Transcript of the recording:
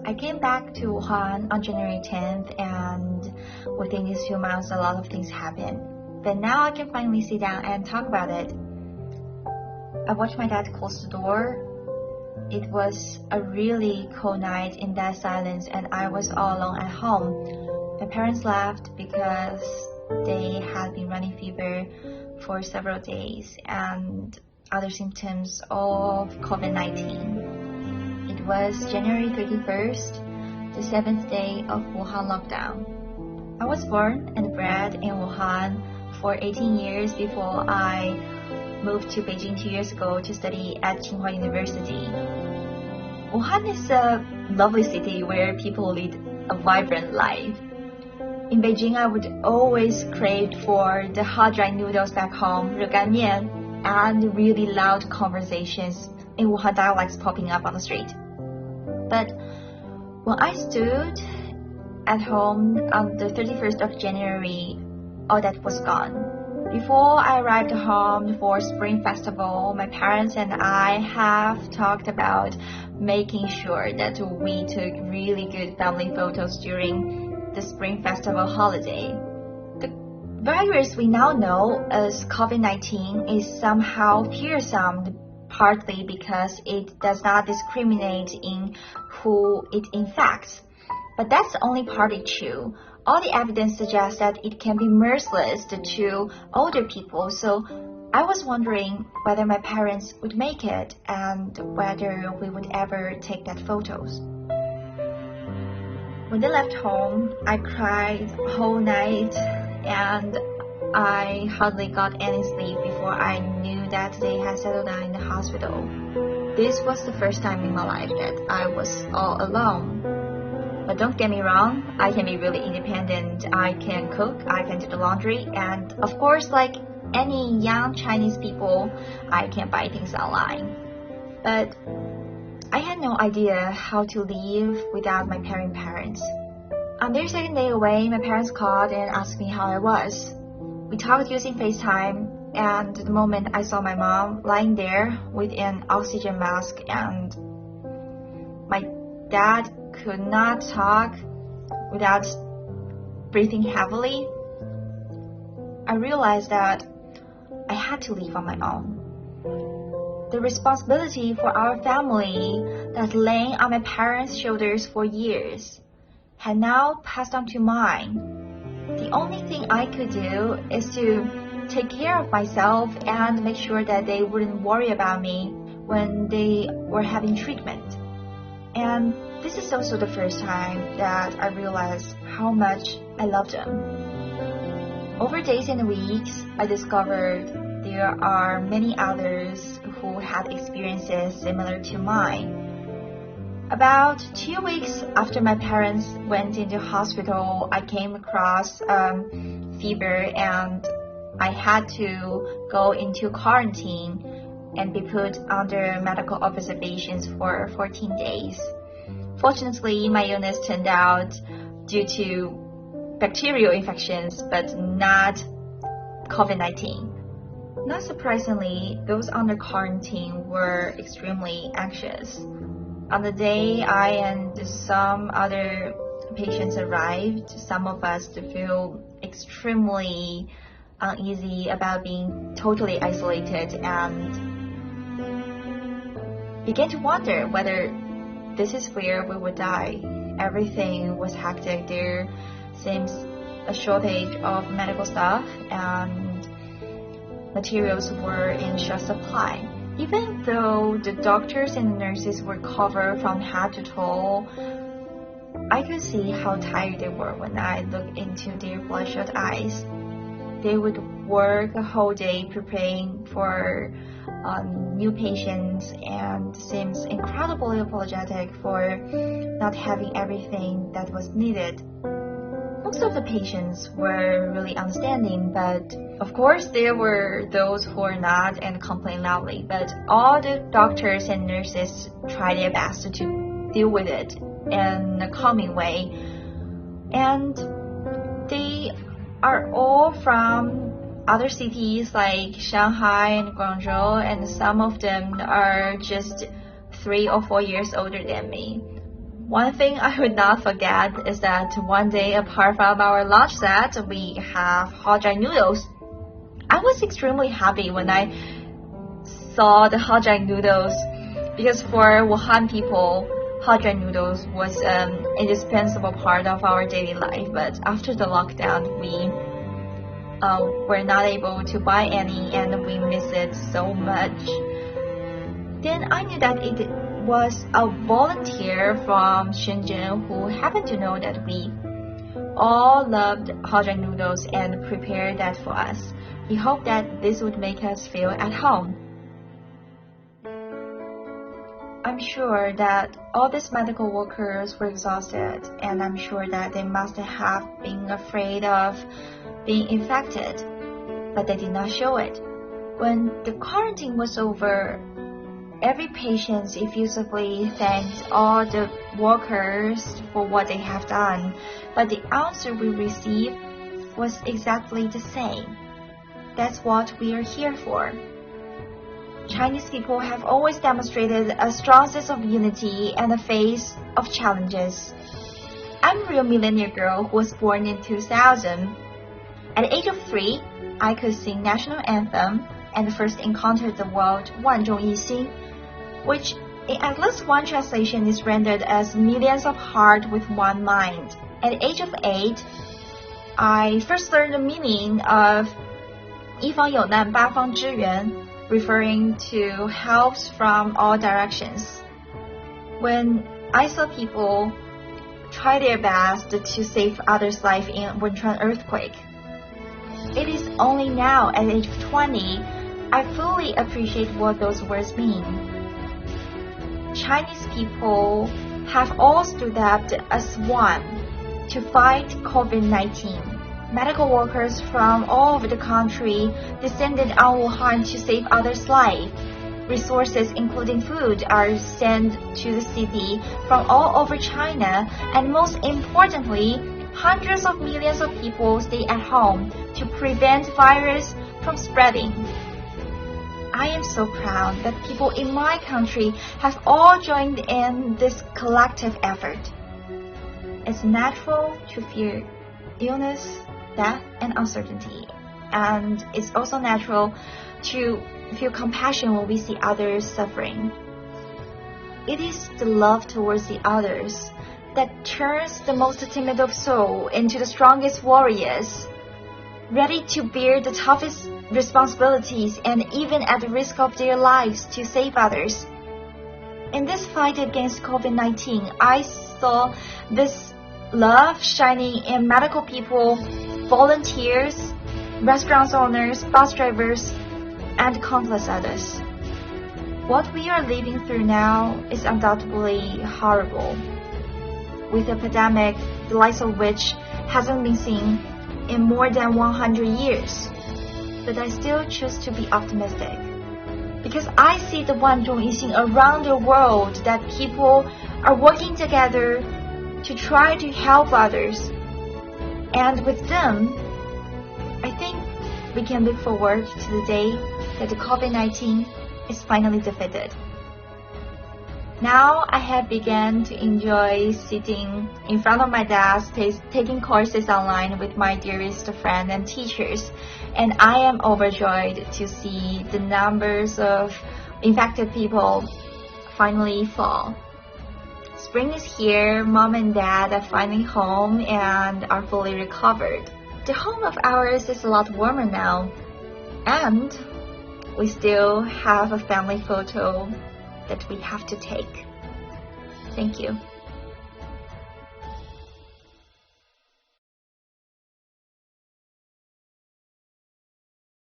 I came back to Wuhan on January 10th, and within these few months, a lot of things happened. But now I can finally sit down and talk about it. I watched my dad close the door. It was a really cold night in that silence, and I was all alone at home. My parents left because they had been running fever for several days and other symptoms of COVID-19. It was January 31st, the 7th day of Wuhan lockdown. I was born and bred in Wuhan for 18 years before I moved to Beijing 2 years ago to study at Tsinghua University. Wuhan is a lovely city where people lead a vibrant life. In Beijing, I would always crave for the hot dry noodles back home, 热干面, and really loud conversations in Wuhan dialects popping up on the street. But when I stood at home on the 31st of January, all that was gone. Before I arrived home for Spring Festival, my parents and I have talked about making sure that we took really good family photos during the Spring Festival holiday. The virus we now know as COVID-19 is somehow fearsome, partly because it does not discriminate in who it infects. But that's only partly true. All the evidence suggests that it can be merciless to older people, so I was wondering whether my parents would make it and whether we would ever take that photos. When they left home, I cried the whole night and I hardly got any sleep before I knew that they had settled down in the hospital. This was the first time in my life that I was all alone. But don't get me wrong, I can be really independent. I can cook, I can do the laundry, and of course, like any young Chinese people, I can buy things online. But I had no idea how to live without my parents. On their second day away, my parents called and asked me how I was. We talked using FaceTime, and the moment I saw my mom lying there with an oxygen mask and my dad could not talk without breathing heavily, I realized that I had to live on my own. The responsibility for our family that's laying on my parents' shoulders for years had now passed on to mine. The only thing I could do is to take care of myself and make sure that they wouldn't worry about me when they were having treatment. And this is also the first time that I realized how much I loved them. Over days and weeks, I discovered there are many others who had experiences similar to mine. About 2 weeks after my parents went into hospital, I came across fever and I had to go into quarantine and be put under medical observations for 14 days. Fortunately, my illness turned out due to bacterial infections, but not COVID-19. Not surprisingly, those under quarantine were extremely anxious. On the day I and some other patients arrived, some of us feel extremely uneasy about being totally isolated and began to wonder whether this is where we would die. Everything was hectic. There seems a shortage of medical staff and materials were in short supply. Even though the doctors and nurses were covered from head to toe, I could see how tired they were when I looked into their bloodshot eyes. They would work a whole day preparing for new patients and seems incredibly apologetic for not having everything that was needed. Most of the patients were really understanding, but of course there were those who were not and complained loudly. But all the doctors and nurses tried their best to deal with it in a calming way. And they are all from other cities like Shanghai and Guangzhou, and some of them are just 3 or 4 years older than me. One thing I would not forget is that one day, apart from our lunch set, we have hot dry noodles. I was extremely happy when I saw the hot dry noodles because for Wuhan people, hot dry noodles was an indispensable part of our daily life. But after the lockdown, we were not able to buy any and we miss it so much. Then I knew that it was a volunteer from Shenzhen who happened to know that we all loved hot dry noodles and prepared that for us. He hoped that this would make us feel at home. I'm sure that all these medical workers were exhausted, and I'm sure that they must have been afraid of being infected, but they did not show it. When the quarantine was over, every patient effusively thanked all the workers for what they have done, but the answer we received was exactly the same. That's what we are here for. Chinese people have always demonstrated a strong sense of unity in the face of challenges. I'm a real millennial girl who was born in 2000. At the age of 3, I could sing national anthem and first encountered the word 万众一心, which in at least one translation is rendered as millions of heart with one mind. At the age of 8, I first learned the meaning of 一方有难八方支援, referring to helps from all directions. When I saw people try their best to save others' life in Wuhan earthquake, it is only now at the age of 20 I fully appreciate what those words mean. Chinese people have all stood up as one to fight COVID-19. Medical workers from all over the country descended on Wuhan to save others' lives. Resources, including food, are sent to the city from all over China, and most importantly, hundreds of millions of people stay at home to prevent virus from spreading. I am so proud that people in my country have all joined in this collective effort. It's natural to fear illness, death, and uncertainty, and it's also natural to feel compassion when we see others suffering. It is the love towards the others that turns the most timid of soul into the strongest warriors, ready to bear the toughest responsibilities and even at the risk of their lives to save others. In this fight against COVID-19, I saw this love shining in medical people, volunteers, restaurant owners, bus drivers, and countless others. What we are living through now is undoubtedly horrible, with a pandemic the likes of which hasn't been seen in more than 100 years. But I still choose to be optimistic, because I see the 万众一心 around the world, that people are working together to try to help others. And with them, I think we can look forward to the day that the COVID-19 is finally defeated. Now I have begun to enjoy sitting in front of my desk, taking courses online with my dearest friends and teachers, and I am overjoyed to see the numbers of infected people finally fall. Spring is here, mom and dad are finally home and are fully recovered. The home of ours is a lot warmer now, and we still have a family photo that we have to take. Thank you.